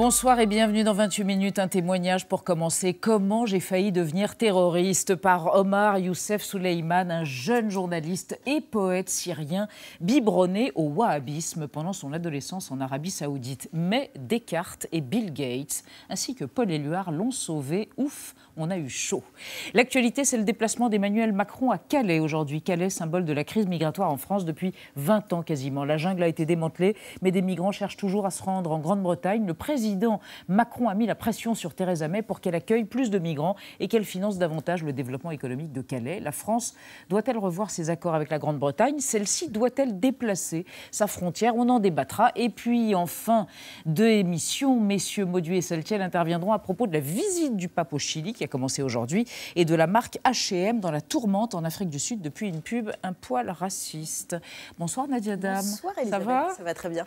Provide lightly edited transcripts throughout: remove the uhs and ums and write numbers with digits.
Bonsoir et bienvenue dans 28 minutes. Un témoignage pour commencer. Comment j'ai failli devenir terroriste, par Omar Youssef Souleyman, un jeune journaliste et poète syrien biberonné au wahhabisme pendant son adolescence en Arabie Saoudite. Mais Descartes et Bill Gates, ainsi que Paul Éluard, l'ont sauvé. Ouf, on a eu chaud. L'actualité, c'est le déplacement d'Emmanuel Macron à Calais aujourd'hui. Calais, symbole de la crise migratoire en France depuis 20 ans quasiment. La jungle a été démantelée, mais des migrants cherchent toujours à se rendre en Grande-Bretagne. Le président Macron a mis la pression sur Theresa May pour qu'elle accueille plus de migrants et qu'elle finance davantage le développement économique de Calais. La France doit-elle revoir ses accords avec la Grande-Bretagne? Celle-ci doit-elle déplacer sa frontière? On en débattra. Et puis, en fin de émission, messieurs Mauduit et Saltiel interviendront à propos de la visite du pape au Chili qui a commencé aujourd'hui et de la marque H&M dans la tourmente en Afrique du Sud depuis une pub un poil raciste. Bonsoir Nadia Dam. Bonsoir Elisabeth, ça va très bien.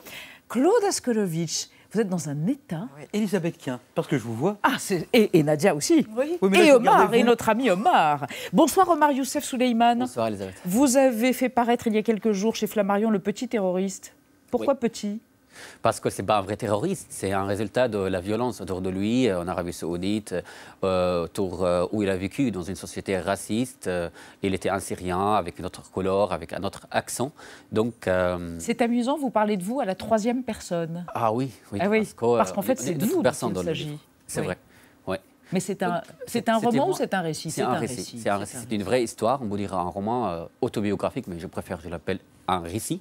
Claude Askolovitch, vous êtes dans un état. Oui. Elisabeth, tiens, parce que je vous vois. Ah, et Nadia aussi. Oui. Oui, mais et là, Omar, et notre ami Omar. Bonsoir Omar Youssef Souleyman. Bonsoir Elisabeth. Vous avez fait paraître il y a quelques jours chez Flammarion le petit terroriste. Pourquoi petit ? Parce que ce n'est pas un vrai terroriste, c'est un résultat de la violence autour de lui, en Arabie Saoudite, où il a vécu dans une société raciste. Il était un Syrien avec une autre couleur, avec un autre accent. Donc, c'est amusant, vous parlez de vous à la troisième personne. Ah oui, oui. Ah oui, parce qu'en fait, c'est de vous dont il s'agit. C'est vrai, oui. Mais c'est un roman ou c'est un récit? C'est un récit. C'est une vraie histoire, on vous dira un roman autobiographique, mais je préfère, je l'appelle un récit.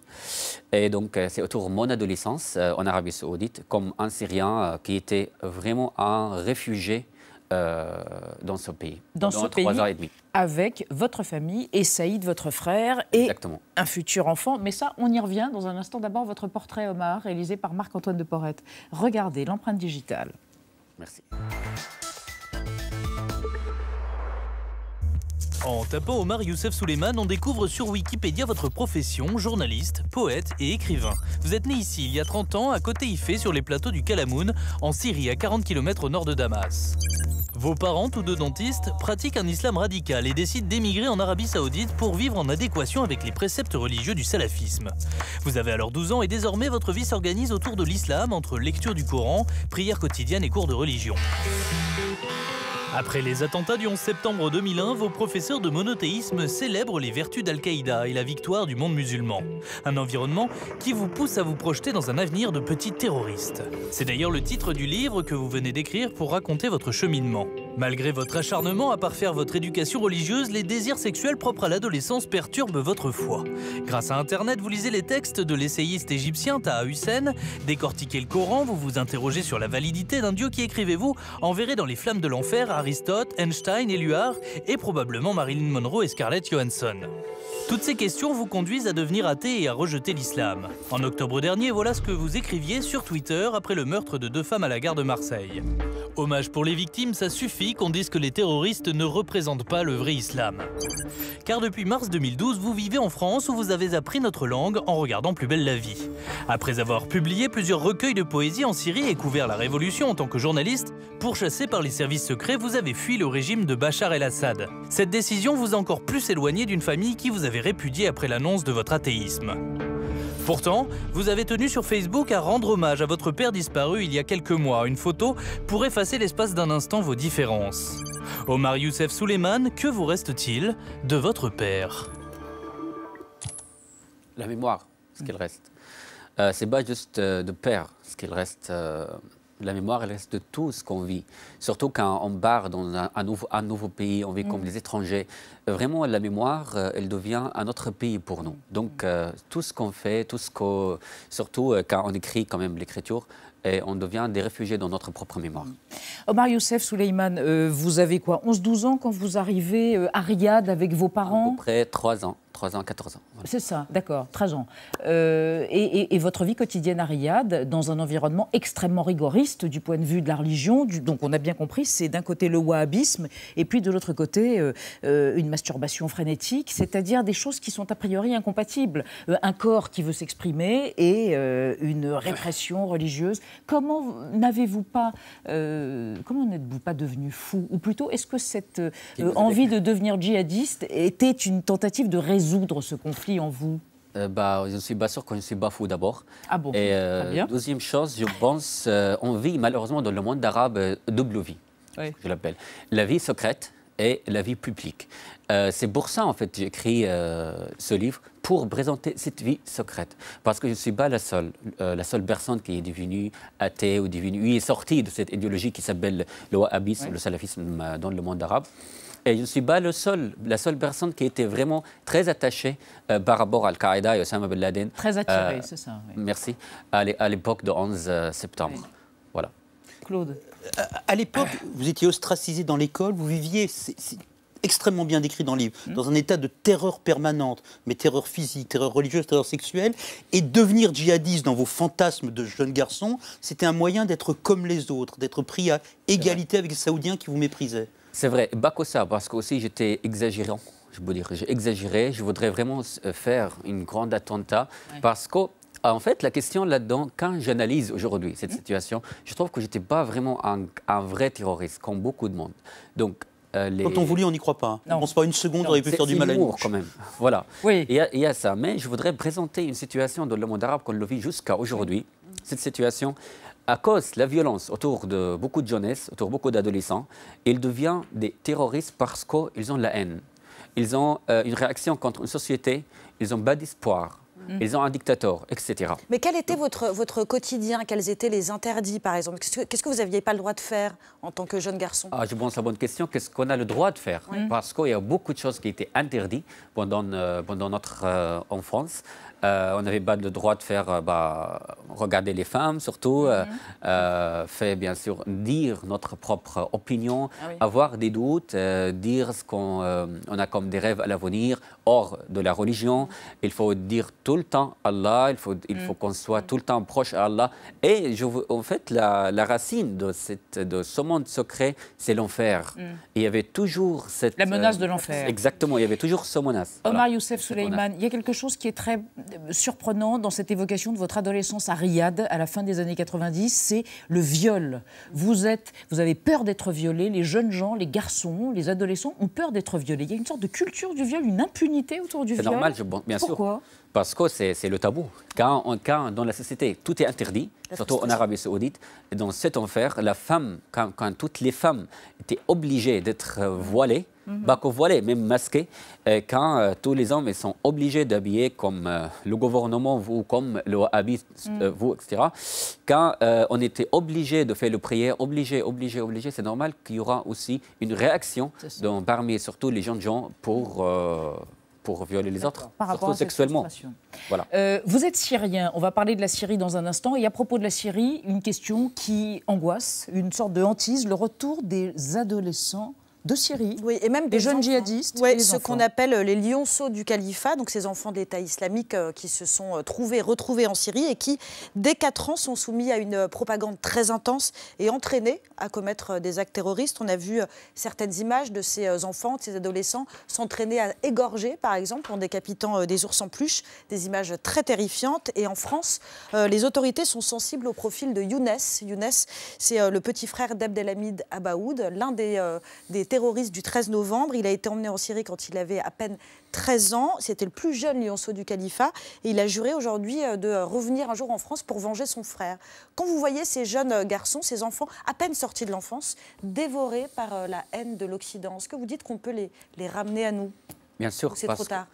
Et donc, c'est autour de mon adolescence en Arabie Saoudite, comme un Syrien qui était vraiment un réfugié dans ce pays. Dans ce pays, 3 ans et demi. Avec votre famille et Saïd, votre frère, et Exactement. Un futur enfant. Mais ça, on y revient dans un instant. D'abord, votre portrait, Omar, réalisé par Marc-Antoine de Porrette. Regardez l'empreinte digitale. Merci. En tapant Omar Youssef Souleyman, on découvre sur Wikipédia votre profession, journaliste, poète et écrivain. Vous êtes né ici il y a 30 ans, à côté Ifé, sur les plateaux du Kalamoun, en Syrie, à 40 km au nord de Damas. Vos parents, tous deux dentistes, pratiquent un islam radical et décident d'émigrer en Arabie Saoudite pour vivre en adéquation avec les préceptes religieux du salafisme. Vous avez alors 12 ans et désormais votre vie s'organise autour de l'islam, entre lecture du Coran, prières quotidiennes et cours de religion. Après les attentats du 11 septembre 2001, vos professeurs de monothéisme célèbrent les vertus d'Al-Qaïda et la victoire du monde musulman. Un environnement qui vous pousse à vous projeter dans un avenir de petit terroriste. C'est d'ailleurs le titre du livre que vous venez d'écrire pour raconter votre cheminement. Malgré votre acharnement à parfaire votre éducation religieuse, les désirs sexuels propres à l'adolescence perturbent votre foi. Grâce à Internet, vous lisez les textes de l'essayiste égyptien Taha Hussein, décortiquez le Coran, vous vous interrogez sur la validité d'un Dieu qui, écrivez-vous, enverrait dans les flammes de l'enfer Aristote, Einstein, Éluard et probablement Marilyn Monroe et Scarlett Johansson. Toutes ces questions vous conduisent à devenir athée et à rejeter l'islam. En octobre dernier, voilà ce que vous écriviez sur Twitter après le meurtre de 2 femmes à la gare de Marseille. Hommage pour les victimes, ça suffit qu'on dise que les terroristes ne représentent pas le vrai islam. Car depuis mars 2012, vous vivez en France où vous avez appris notre langue en regardant Plus belle la vie. Après avoir publié plusieurs recueils de poésie en Syrie et couvert la révolution en tant que journaliste, pourchassé par les services secrets, vous avez fui le régime de Bachar el-Assad. Cette décision vous a encore plus éloigné d'une famille qui vous avait répudié après l'annonce de votre athéisme. Pourtant, vous avez tenu sur Facebook à rendre hommage à votre père disparu il y a quelques mois, une photo pour effacer l'espace d'un instant vos différences. Omar Youssef Souleyman, que vous reste-t-il de votre père? La mémoire, ce qu'il reste. C'est pas juste de père, ce qu'il reste. La mémoire, elle reste de tout ce qu'on vit. Surtout quand on part dans un nouveau pays, on vit comme des étrangers. Vraiment, la mémoire, elle devient un autre pays pour nous. Donc, tout ce qu'on fait, surtout quand on écrit quand même l'écriture, et on devient des réfugiés dans notre propre mémoire. Omar Youssef Souleyman, vous avez quoi, 11-12 ans quand vous arrivez à Riyad avec vos parents? À peu près 3 ans, 14 ans. Voilà. C'est ça, d'accord, 13 ans. Et votre vie quotidienne à Riyad, dans un environnement extrêmement rigoriste du point de vue de la religion, donc on a bien compris, c'est d'un côté le wahhabisme, et puis de l'autre côté une masturbation frénétique, c'est-à-dire des choses qui sont a priori incompatibles. Un corps qui veut s'exprimer et une répression religieuse. Comment n'êtes-vous pas devenu fou? Ou plutôt, est-ce que cette envie de devenir djihadiste était une tentative de résoudre ce conflit en vous? Je ne suis pas sûr que je suis bafou d'abord. Ah bon, Et très bien. deuxième chose, je pense, on vit malheureusement dans le monde arabe double vie, Oui. je l'appelle. La vie secrète et la vie publique. C'est pour ça, en fait, j'ai écrit ce livre, pour présenter cette vie secrète. Parce que je ne suis pas la seule personne qui est devenue athée ou qui est sortie de cette idéologie qui s'appelle le wahhabisme, le salafisme dans le monde arabe. Et je ne suis pas la seule personne qui était vraiment très attachée par rapport à Al-Qaïda et Osama Ben Laden. Très attiré, c'est ça. Oui. Merci. À l'époque de 11 septembre. Oui. Voilà. Claude. À l'époque, vous étiez ostracisé dans l'école, vous viviez, c'est extrêmement bien décrit dans le livre, dans un état de terreur permanente, mais terreur physique, terreur religieuse, terreur sexuelle. Et devenir djihadiste dans vos fantasmes de jeune garçon, c'était un moyen d'être comme les autres, d'être pris à égalité avec les Saoudiens qui vous méprisaient. C'est vrai, pas que ça, parce que aussi j'étais exagérant. Je veux dire, j'ai exagéré. Je voudrais vraiment faire une grande attentat, parce que en fait, la question là-dedans, quand j'analyse aujourd'hui cette situation, je trouve que je n'étais pas vraiment un vrai terroriste, comme beaucoup de monde. Donc, quand on vous lit, on n'y croit pas. Non. On pense pas une seconde, on aurait pu faire du mal à l'humour nous. quand même. Voilà. Oui. Il y a ça. Mais je voudrais présenter une situation dans le monde arabe qu'on le vit jusqu'à aujourd'hui. Cette situation, à cause de la violence autour de beaucoup de jeunesse, autour de beaucoup d'adolescents, ils deviennent des terroristes parce qu'ils ont la haine. Ils ont une réaction contre une société, ils n'ont pas d'espoir. Ils ont un dictateur, etc. Mais quel était votre quotidien? Quels étaient les interdits, par exemple? Qu'est-ce que vous n'aviez pas le droit de faire en tant que jeune garçon? Je pense à la bonne question. Qu'est-ce qu'on a le droit de faire? Parce qu'il y a beaucoup de choses qui étaient interdites pendant notre enfance. On n'avait pas le droit de faire regarder les femmes, surtout, faire bien sûr dire notre propre opinion, avoir des doutes, dire ce qu'on a comme des rêves à l'avenir, hors de la religion. Il faut dire tout le temps Allah, il faut qu'on soit tout le temps proche à Allah. Et en fait, la racine de ce monde secret, c'est l'enfer. Et il y avait toujours cette... La menace de l'enfer. Exactement, il y avait toujours ce menace. Omar Youssef Souleymane, il y a quelque chose qui est très surprenant dans cette évocation de votre adolescence à Riyad à la fin des années 90, c'est le viol. Vous avez peur d'être violé, les jeunes gens, les garçons, les adolescents ont peur d'être violés. Il y a une sorte de culture du viol, une impunité autour du viol. C'est normal, bien sûr. Pourquoi ? Parce que c'est le tabou. Quand dans la société, tout est interdit, surtout en Arabie Saoudite, et dans cet enfer, la femme, quand toutes les femmes étaient obligées d'être voilées, pas que voilées, même masquées, quand tous les hommes ils sont obligés d'habiller comme le gouvernement, vous, comme le wahhabite, vous, etc. Quand on était obligé de faire le prière, obligé, c'est normal qu'il y aura aussi une réaction parmi surtout les jeunes gens pour violer les autres, surtout sexuellement. Voilà. Vous êtes syrien, on va parler de la Syrie dans un instant. Et à propos de la Syrie, une question qui angoisse, une sorte de hantise, le retour des adolescents de Syrie, oui, et même des jeunes djihadistes, oui, ceux qu'on appelle les lionceaux du califat, donc ces enfants d'État islamique qui se sont retrouvés en Syrie et qui, dès 4 ans, sont soumis à une propagande très intense et entraînés à commettre des actes terroristes. On a vu certaines images de ces enfants, de ces adolescents s'entraîner à égorger, par exemple, en décapitant des ours en peluche, des images très terrifiantes. Et en France, les autorités sont sensibles au profil de Younes. Younes, c'est le petit frère d'Abdelhamid Abaoud, l'un des terroriste du 13 novembre. Il a été emmené en Syrie quand il avait à peine 13 ans. C'était le plus jeune lionceau du califat. Et il a juré aujourd'hui de revenir un jour en France pour venger son frère. Quand vous voyez ces jeunes garçons, ces enfants à peine sortis de l'enfance, dévorés par la haine de l'Occident, est-ce que vous dites qu'on peut les ramener à nous? Bien sûr. C'est trop tard.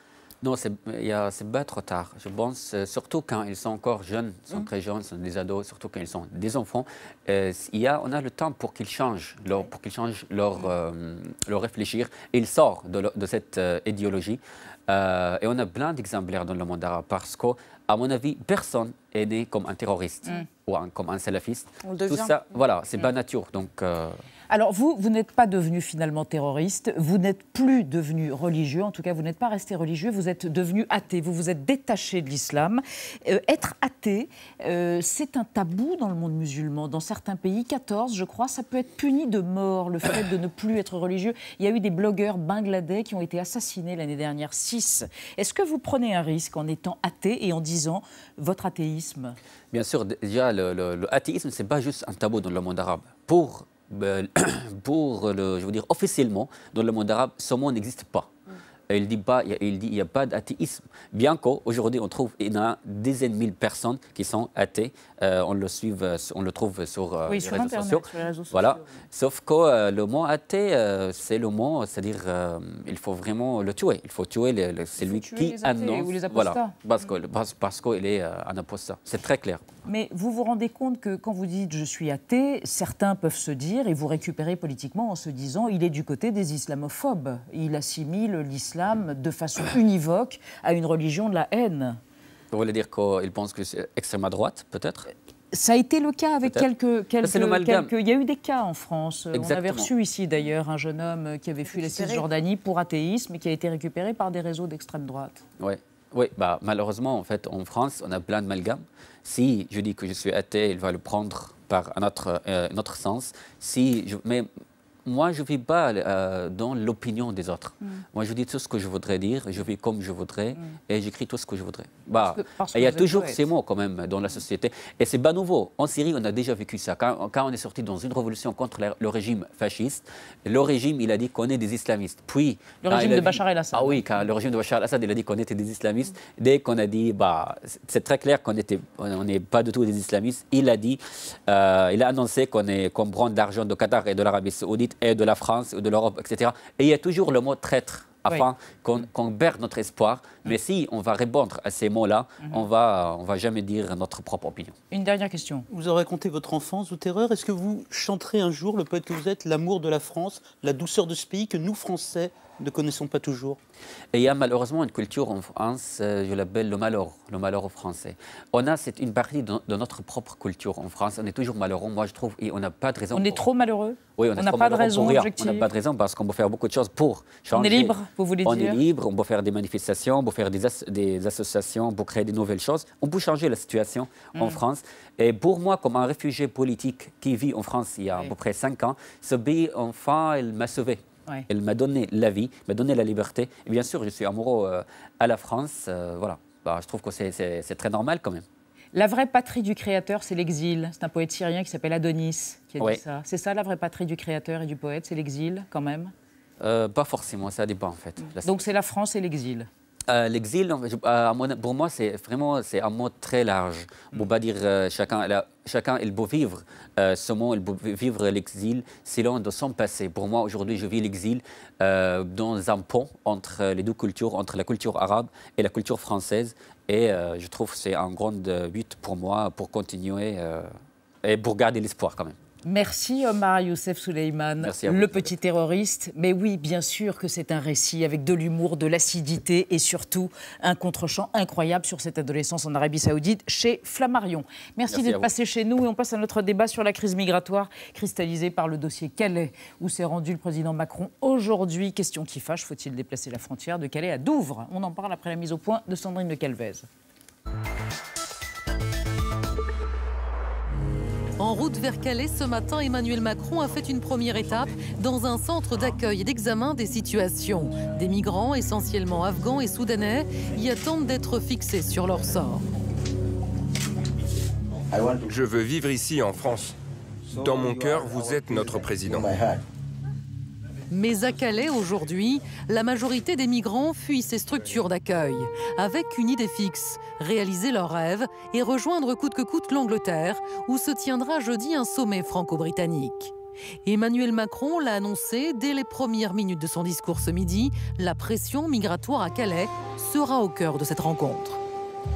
Non, c'est pas trop tard. Je pense, surtout quand ils sont encore jeunes, sont très jeunes, sont des ados, surtout quand ils sont des enfants, on a le temps pour qu'ils changent, leur réfléchir. Et ils sortent de cette idéologie. Et on a plein d'exemplaires dans le monde arabe parce qu'à mon avis, personne est né comme un terroriste ou comme un salafiste. On le devient. Tout ça, voilà, c'est pas nature. Donc... Alors vous n'êtes pas devenu finalement terroriste, vous n'êtes plus devenu religieux, en tout cas vous n'êtes pas resté religieux, vous êtes devenu athée, vous vous êtes détaché de l'islam. Être athée, c'est un tabou dans le monde musulman. Dans certains pays, 14 je crois, ça peut être puni de mort, le fait de ne plus être religieux. Il y a eu des blogueurs bangladais qui ont été assassinés l'année dernière, 6. Est-ce que vous prenez un risque en étant athée et en disant votre athéisme? Bien sûr, déjà le athéisme, ce n'est pas juste un tabou dans le monde arabe. Je veux dire, officiellement, dans le monde arabe, ce mot n'existe pas. Il dit pas, il dit il n'y a pas d'athéisme. Bien qu'aujourd'hui on trouve il y a des dizaines de mille personnes qui sont athées, on le trouve sur, les, réseaux sociaux. Voilà. Sauf que le mot athée, c'est le mot, c'est-à-dire il faut vraiment le tuer. Il faut tuer celui qui annonce. Ou les apostats. Voilà, parce qu'il est un apostat. C'est très clair. Mais vous vous rendez compte que quand vous dites je suis athée, certains peuvent se dire, et vous récupérez politiquement en se disant il est du côté des islamophobes. Il assimile l'islam de façon univoque à une religion de la haine. Vous voulez dire qu'il pense que c'est extrême à droite, peut-être? Ça a été le cas avec quelques... Il y a eu des cas en France. Exactement. On avait reçu ici d'ailleurs un jeune homme qui avait fui la Cisjordanie pour athéisme et qui a été récupéré par des réseaux d'extrême droite. Oui, bah, malheureusement, en fait, en France, on a plein d'amalgames. Si je dis que je suis athée, il va le prendre par un autre sens. Mais moi, je ne vis pas dans l'opinion des autres. Moi, je dis tout ce que je voudrais dire, je vis comme je voudrais et j'écris tout ce que je voudrais. Il y a toujours ces mots quand même dans la société. Et ce n'est pas nouveau. En Syrie, on a déjà vécu ça. Quand on est sorti dans une révolution contre le régime fasciste, le régime, il a dit qu'on est des islamistes. Puis, le régime de Bachar el-Assad. Ah oui, quand le régime de Bachar el-Assad, il a dit qu'on était des islamistes. Dès qu'on a dit, c'est très clair qu'on n'est pas du tout des islamistes, il a annoncé qu'on prend de l'argent de Qatar et de l'Arabie Saoudite et de la France ou de l'Europe, etc. Et il y a toujours le mot traître, afin qu'on perde notre espoir. Mais si on va répondre à ces mots-là, on va jamais dire notre propre opinion. Une dernière question. Vous avez raconté votre enfance ou terreur. Est-ce que vous chanterez un jour, le poète que vous êtes, l'amour de la France, la douceur de ce pays que nous, Français, ne connaissons pas toujours? Et il y a malheureusement une culture en France, je l'appelle le malheur aux Français. On a une partie de notre propre culture en France. On est toujours malheureux, moi je trouve, et on n'a pas de raison. On est trop malheureux? Oui, on n'a pas de raison objective. On n'a pas de raison parce qu'on peut faire beaucoup de choses pour changer. On est libre, vous voulez dire? On est libre, on peut faire des manifestations, on peut faire des associations pour créer de nouvelles choses. On peut changer la situation en France. Et pour moi, comme un réfugié politique qui vit en France il y a à peu près 5 ans, ce pays, enfin, il m'a sauvé. Elle m'a donné la vie, m'a donné la liberté. Et bien sûr, je suis amoureux à la France. Voilà. Je trouve que c'est très normal quand même. La vraie patrie du créateur, c'est l'exil. C'est un poète syrien qui s'appelle Adonis qui a dit ça. C'est ça la vraie patrie du créateur et du poète, c'est l'exil quand même? Pas forcément, ça dépend en fait. Donc c'est la France et l'exil? L'exil, pour moi, c'est un mot très large. On ne peut pas dire chacun il peut vivre ce mot, il peut vivre l'exil selon de son passé. Pour moi, aujourd'hui, je vis l'exil dans un pont entre les deux cultures, entre la culture arabe et la culture française. Et je trouve que c'est un grand but pour moi pour continuer et pour garder l'espoir quand même. Merci Omar Youssef Souleymane, le petit terroriste. Mais oui, bien sûr que c'est un récit avec de l'humour, de l'acidité et surtout un contre-champ incroyable sur cette adolescence en Arabie Saoudite chez Flammarion. Merci d'être passé chez nous et on passe à notre débat sur la crise migratoire cristallisée par le dossier Calais où s'est rendu le président Macron aujourd'hui. Question qui fâche, faut-il déplacer la frontière de Calais à Douvres? On en parle après la mise au point de Sandrine de Calvez. En route vers Calais, ce matin, Emmanuel Macron a fait une première étape dans un centre d'accueil et d'examen des situations. Des migrants, essentiellement afghans et soudanais, y attendent d'être fixés sur leur sort. Je veux vivre ici en France. Dans mon cœur, vous êtes notre président. Mais à Calais, aujourd'hui, la majorité des migrants fuient ces structures d'accueil, avec une idée fixe, réaliser leur rêve et rejoindre coûte que coûte l'Angleterre, où se tiendra jeudi un sommet franco-britannique. Emmanuel Macron l'a annoncé dès les premières minutes de son discours ce midi, la pression migratoire à Calais sera au cœur de cette rencontre.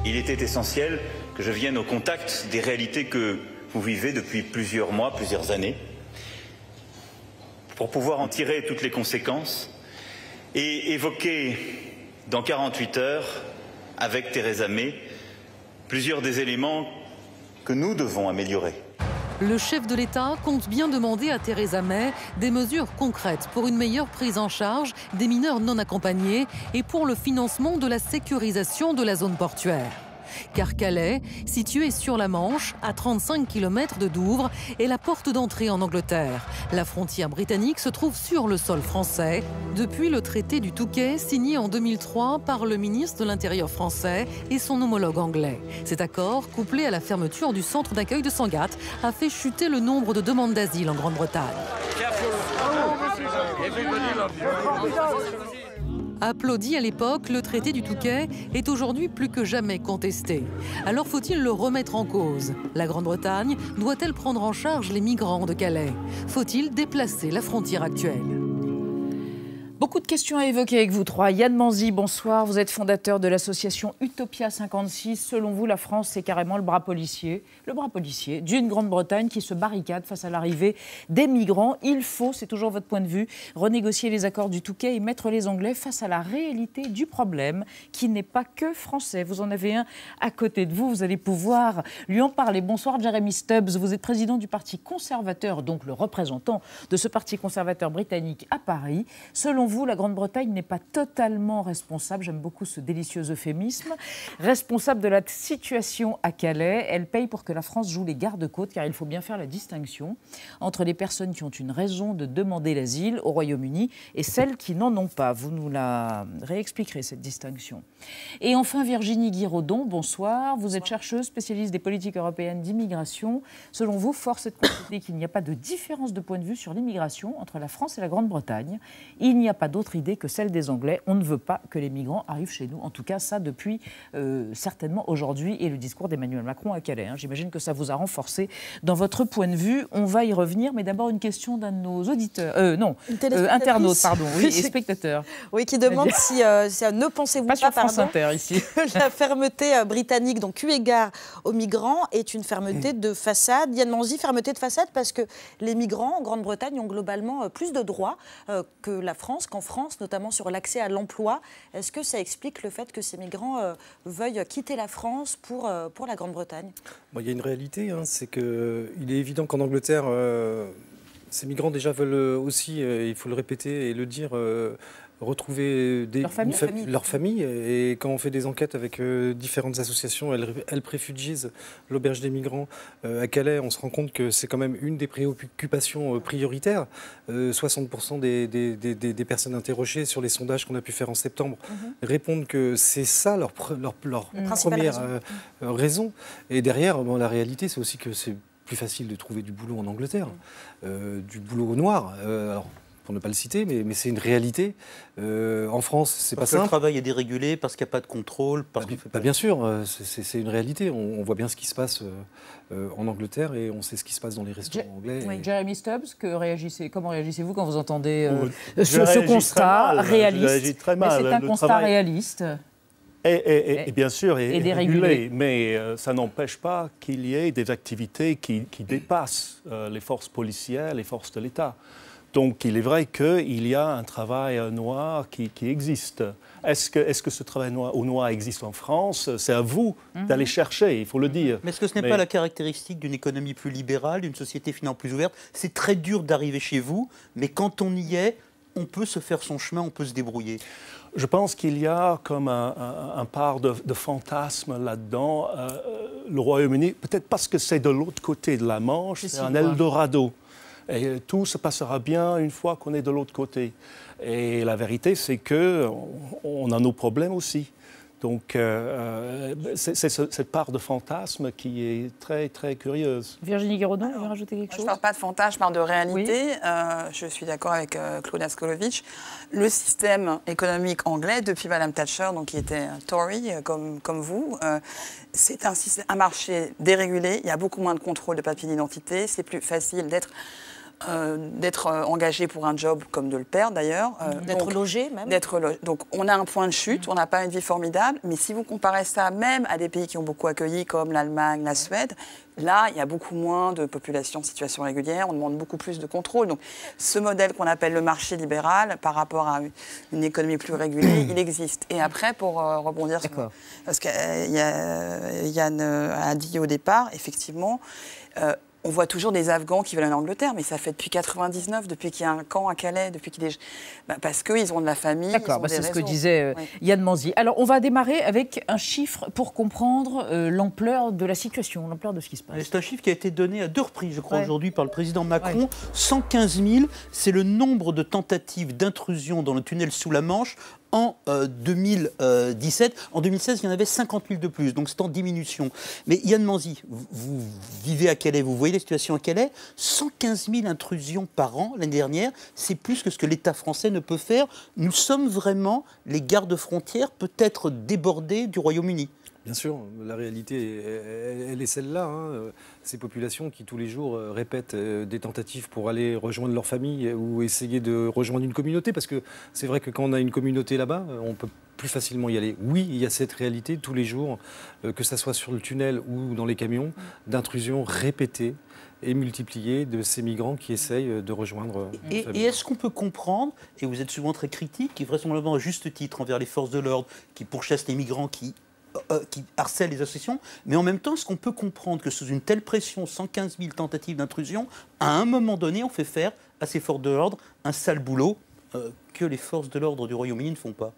Il était essentiel que je vienne au contact des réalités que vous vivez depuis plusieurs mois, plusieurs années, pour pouvoir en tirer toutes les conséquences et évoquer dans 48 heures, avec Theresa May, plusieurs des éléments que nous devons améliorer. Le chef de l'État compte bien demander à Theresa May des mesures concrètes pour une meilleure prise en charge des mineurs non accompagnés et pour le financement de la sécurisation de la zone portuaire. Car Calais, situé sur la Manche, à 35 km de Douvres, est la porte d'entrée en Angleterre. La frontière britannique se trouve sur le sol français, depuis le traité du Touquet signé en 2003 par le ministre de l'Intérieur français et son homologue anglais. Cet accord, couplé à la fermeture du centre d'accueil de Sangatte, a fait chuter le nombre de demandes d'asile en Grande-Bretagne. Applaudi à l'époque, le traité du Touquet est aujourd'hui plus que jamais contesté. Alors faut-il le remettre en cause? La Grande-Bretagne doit-elle prendre en charge les migrants de Calais? Faut-il déplacer la frontière actuelle? Beaucoup de questions à évoquer avec vous trois. Yann Manzi, bonsoir. Vous êtes fondateur de l'association Utopia 56. Selon vous, la France, c'est carrément le bras policier d'une Grande-Bretagne qui se barricade face à l'arrivée des migrants. Il faut, c'est toujours votre point de vue, renégocier les accords du Touquet et mettre les Anglais face à la réalité du problème qui n'est pas que français. Vous en avez un à côté de vous. Vous allez pouvoir lui en parler. Bonsoir, Jeremy Stubbs. Vous êtes président du Parti conservateur, donc le représentant de ce Parti conservateur britannique à Paris. Selon vous, la Grande-Bretagne n'est pas totalement responsable, j'aime beaucoup ce délicieux euphémisme, responsable de la situation à Calais. Elle paye pour que la France joue les gardes-côtes, car il faut bien faire la distinction entre les personnes qui ont une raison de demander l'asile au Royaume-Uni et celles qui n'en ont pas. Vous nous la réexpliquerez, cette distinction. Et enfin, Virginie Guiraudon, bonsoir. Vous êtes chercheuse, spécialiste des politiques européennes d'immigration. Selon vous, force est de constater qu'il n'y a pas de différence de point de vue sur l'immigration entre la France et la Grande-Bretagne. Il n'y a pas d'autre idée que celle des Anglais. On ne veut pas que les migrants arrivent chez nous. En tout cas, ça depuis certainement aujourd'hui et le discours d'Emmanuel Macron à Calais. J'imagine que ça vous a renforcé dans votre point de vue. On va y revenir, mais d'abord une question d'un de nos auditeurs, internautes, pardon, oui, et spectateurs. Oui, qui demande si ne pensez-vous pas, sur France Inter, ici. que la fermeté britannique, donc eu égard aux migrants, est une fermeté de façade. Yann Manzi, fermeté de façade parce que les migrants en Grande-Bretagne ont globalement plus de droits que la France, qu'en France, notamment sur l'accès à l'emploi. Est-ce que ça explique le fait que ces migrants veuillent quitter la France pour la Grande-Bretagne? Il y a une réalité, c'est qu'il est évident qu'en Angleterre, ces migrants déjà veulent aussi, il faut le répéter et le dire, retrouver leur famille. Et quand on fait des enquêtes avec différentes associations, elles préfugient l'auberge des migrants à Calais. On se rend compte que c'est quand même une des préoccupations prioritaires. 60% des personnes interrogées sur les sondages qu'on a pu faire en septembre répondent que c'est ça leur première raison. Et derrière, la réalité, c'est aussi que c'est plus facile de trouver du boulot en Angleterre, du boulot au noir. Alors, pour ne pas le citer, mais c'est une réalité. En France, c'est pas simple. Parce que le travail est dérégulé, parce qu'il n'y a pas de contrôle. Bien sûr, c'est une réalité. On voit bien ce qui se passe en Angleterre et on sait ce qui se passe dans les restaurants anglais. Oui. Jeremy Stubbs, comment réagissez-vous quand vous entendez ce constat réaliste? Je réagis très mal. C'est un constat réaliste. Et bien sûr, est régulé, mais ça n'empêche pas qu'il y ait des activités qui dépassent les forces policières, les forces de l'État. Donc, il est vrai qu'il y a un travail noir qui existe. Est-ce que ce travail noir existe en France? C'est à vous d'aller chercher, il faut le dire. Mais est-ce que ce n'est pas la caractéristique d'une économie plus libérale, d'une société finalement plus ouverte? C'est très dur d'arriver chez vous, mais quand on y est, on peut se faire son chemin, on peut se débrouiller. Je pense qu'il y a comme un part de fantasme là-dedans. Le Royaume-Uni, peut-être parce que c'est de l'autre côté de la Manche, c'est un Eldorado. Et tout se passera bien une fois qu'on est de l'autre côté. Et la vérité, c'est qu'on a nos problèmes aussi. Donc, c'est cette part de fantasme qui est très, très curieuse. Virginie Guiraudon, vous voulez rajouter quelque chose? Je ne parle pas de fantasme, je parle de réalité. Oui. Je suis d'accord avec Claude Askolovitch. Le système économique anglais, depuis Mme Thatcher, donc, qui était Tory, comme vous, c'est un marché dérégulé. Il y a beaucoup moins de contrôle de papiers d'identité. C'est plus facile d'être engagé pour un job comme de le perdre d'ailleurs. D'être logé même. Donc on a un point de chute, on n'a pas une vie formidable, mais si vous comparez ça même à des pays qui ont beaucoup accueilli comme l'Allemagne, la Suède, là il y a beaucoup moins de population en situation régulière, on demande beaucoup plus de contrôle. Donc ce modèle qu'on appelle le marché libéral par rapport à une économie plus régulée, il existe. Et après, pour rebondir sur... Parce que Yann a dit au départ, effectivement... on voit toujours des Afghans qui veulent aller en Angleterre, mais ça fait depuis 99, depuis qu'il y a un camp à Calais, depuis qu'il est... parce qu'ils ont de la famille. D'accord, c'est ce que disait Yann Manzi. Alors, on va démarrer avec un chiffre pour comprendre l'ampleur de la situation, l'ampleur de ce qui se passe. C'est un chiffre qui a été donné à 2 reprises, je crois, aujourd'hui par le président Macron. 115 000, c'est le nombre de tentatives d'intrusion dans le tunnel sous la Manche en 2017. En 2016, il y en avait 50 000 de plus, donc c'est en diminution. Mais Yann Manzy, vous vivez à Calais, vous voyez la situation à Calais, 115 000 intrusions par an l'année dernière, c'est plus que ce que l'État français ne peut faire. Nous sommes vraiment les gardes-frontières peut-être débordés du Royaume-Uni. Bien sûr, la réalité, elle est celle-là. Hein. Ces populations qui tous les jours répètent des tentatives pour aller rejoindre leur famille ou essayer de rejoindre une communauté, parce que c'est vrai que quand on a une communauté là-bas, on peut plus facilement y aller. Oui, il y a cette réalité tous les jours, que ça soit sur le tunnel ou dans les camions, d'intrusions répétées et multipliées de ces migrants qui essayent de rejoindre une famille. Et est-ce qu'on peut comprendre, et vous êtes souvent très critique, et vraisemblablement à juste titre envers les forces de l'ordre qui pourchassent les migrants qui harcèlent les associations, mais en même temps, est-ce qu'on peut comprendre que sous une telle pression, 115 000 tentatives d'intrusion, à un moment donné, on fait faire à ces forces de l'ordre un sale boulot que les forces de l'ordre du Royaume-Uni ne font pas?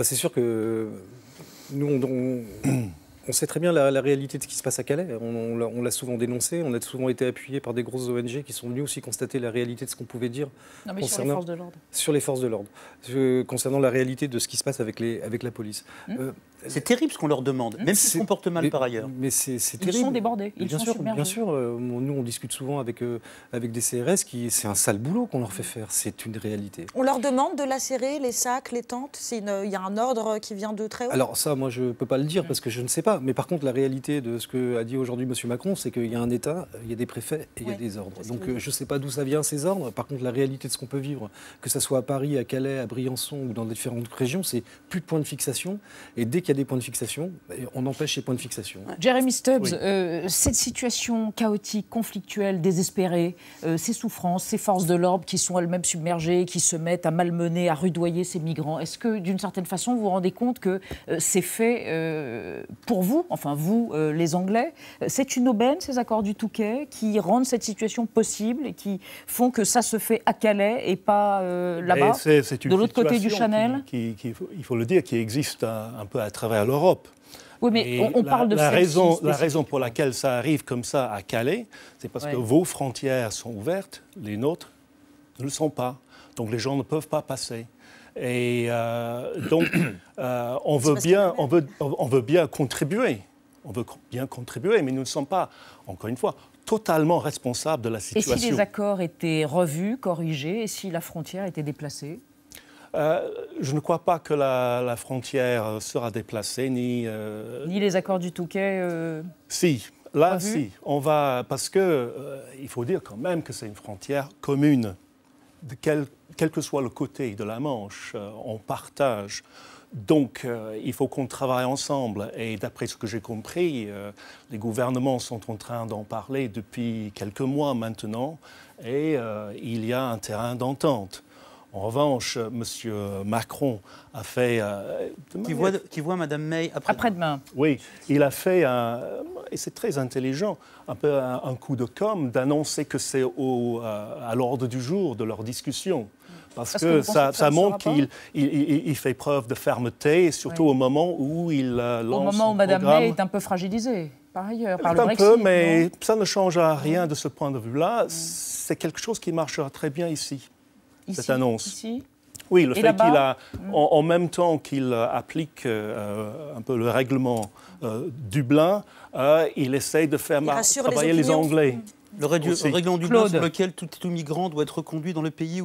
C'est sûr que nous, on sait très bien la réalité de ce qui se passe à Calais. On l'a souvent dénoncé, on a souvent été appuyé par des grosses ONG qui sont venues aussi constater la réalité de ce qu'on pouvait dire. Non, mais sur les forces de l'ordre. Sur les forces de l'ordre. Concernant la réalité de ce qui se passe avec la police. C'est terrible ce qu'on leur demande, même s'ils se comportent mal par ailleurs. Mais c'est terrible. Ils sont débordés, ils sont submergés. Bien sûr, nous on discute souvent avec des CRS, c'est un sale boulot qu'on leur fait faire, c'est une réalité. On leur demande de lacérer les sacs, les tentes, il y a un ordre qui vient de très haut? Alors ça, moi je ne peux pas le dire parce que je ne sais pas, mais par contre la réalité de ce qu'a dit aujourd'hui M. Macron, c'est qu'il y a un État, il y a des préfets et il y a des ordres. Donc je ne sais pas d'où ça vient ces ordres, par contre la réalité de ce qu'on peut vivre, que ce soit à Paris, à Calais, à Briançon ou dans différentes régions, c'est plus de points de fixation, et dès qu'il y a des points de fixation, on empêche ces points de fixation. Jeremy Stubbs, cette situation chaotique, conflictuelle, désespérée, ces souffrances, ces forces de l'ordre qui sont elles-mêmes submergées, qui se mettent à malmener, à rudoyer ces migrants, est-ce que d'une certaine façon vous vous rendez compte que c'est fait pour vous, enfin vous, les Anglais, c'est une aubaine, ces accords du Touquet, qui rendent cette situation possible et qui font que ça se fait à Calais et pas là-bas, de l'autre côté du Channel? Il faut le dire, qui existe un peu à travers l'Europe. Oui, mais on parle de la raison pour laquelle ça arrive comme ça à Calais, c'est parce que vos frontières sont ouvertes, les nôtres ne le sont pas. Donc les gens ne peuvent pas passer. Et donc on veut bien contribuer. On veut bien contribuer, mais nous ne sommes pas, encore une fois, totalement responsables de la situation. Et si les accords étaient revus, corrigés, et si la frontière était déplacée? Je ne crois pas que la frontière sera déplacée, ni les accords du Touquet Si, là, si. On va... Parce que il faut dire quand même que c'est une frontière commune. Quel que soit le côté de la Manche, on partage. Donc, il faut qu'on travaille ensemble. Et d'après ce que j'ai compris, les gouvernements sont en train d'en parler depuis quelques mois maintenant. Et il y a un terrain d'entente. En revanche, M. Macron a fait... Qui voit Mme May après-demain. Oui, il a fait, et c'est très intelligent, un peu un coup de com' d'annoncer que c'est à l'ordre du jour de leur discussion. Parce que ça montre qu'il fait preuve de fermeté, surtout au moment où il lance au moment où Mme May est un peu fragilisée, par ailleurs, par le Brexit. Un peu, mais ça ne changera rien de ce point de vue-là. C'est quelque chose qui marchera très bien ici. Cette annonce. Ici. Oui, le fait qu'il a, en même temps qu'il applique un peu le règlement Dublin, il essaye de faire travailler les Anglais. Le règlement Dublin sur lequel tout migrant doit être reconduit dans le pays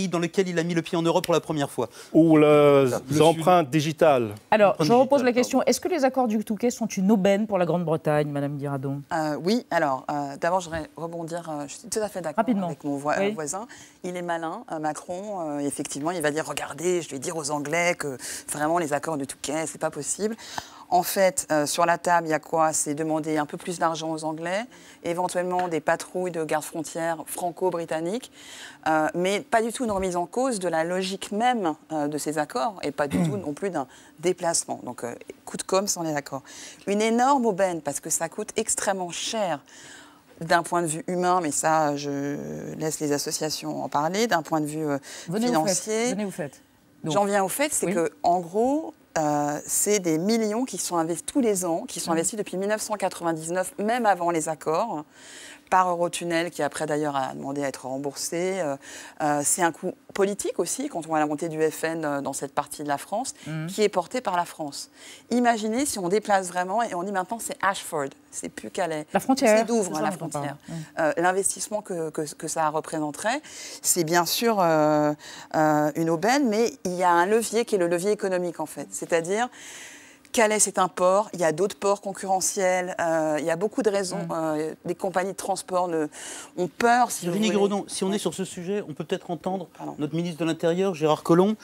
dans lequel il a mis le pied en Europe pour la première fois. Ou les empreintes digitales. Alors, je repose la question. Est-ce que les accords du Touquet sont une aubaine pour la Grande-Bretagne, Madame Guiradon? Oui. Alors, d'abord, je voudrais rebondir. Je suis tout à fait d'accord avec mon voisin. Il est malin, Macron. Effectivement, il va dire, regardez, je vais dire aux Anglais que vraiment les accords du Touquet, c'est pas possible. En fait, sur la table, il y a quoi? C'est demander un peu plus d'argent aux Anglais, éventuellement des patrouilles de gardes-frontières franco-britanniques, mais pas du tout une remise en cause de la logique même de ces accords, et pas du tout non plus d'un déplacement. Donc, coup de com', on est d'accord. Une énorme aubaine, parce que ça coûte extrêmement cher d'un point de vue humain, mais ça, je laisse les associations en parler, d'un point de vue financier. Venez au fait. J'en viens au fait, c'est que, en gros, c'est des millions qui sont investis tous les ans, qui sont investis depuis 1999, même avant les accords, par Eurotunnel, qui après d'ailleurs a demandé à être remboursé. C'est un coût politique aussi, quand on voit la montée du FN dans cette partie de la France, qui est porté par la France. Imaginez si on déplace vraiment et on dit maintenant c'est Ashford, c'est plus Calais. La frontière. C'est Douvres, la frontière. L'investissement que ça représenterait, c'est bien sûr une aubaine, mais il y a un levier qui est le levier économique en fait. C'est-à-dire, Calais, c'est un port, il y a d'autres ports concurrentiels, il y a beaucoup de raisons. Des compagnies de transport ont peur. Virginie Giraudon, si on est sur ce sujet, on peut peut-être entendre notre ministre de l'Intérieur, Gérard Collomb.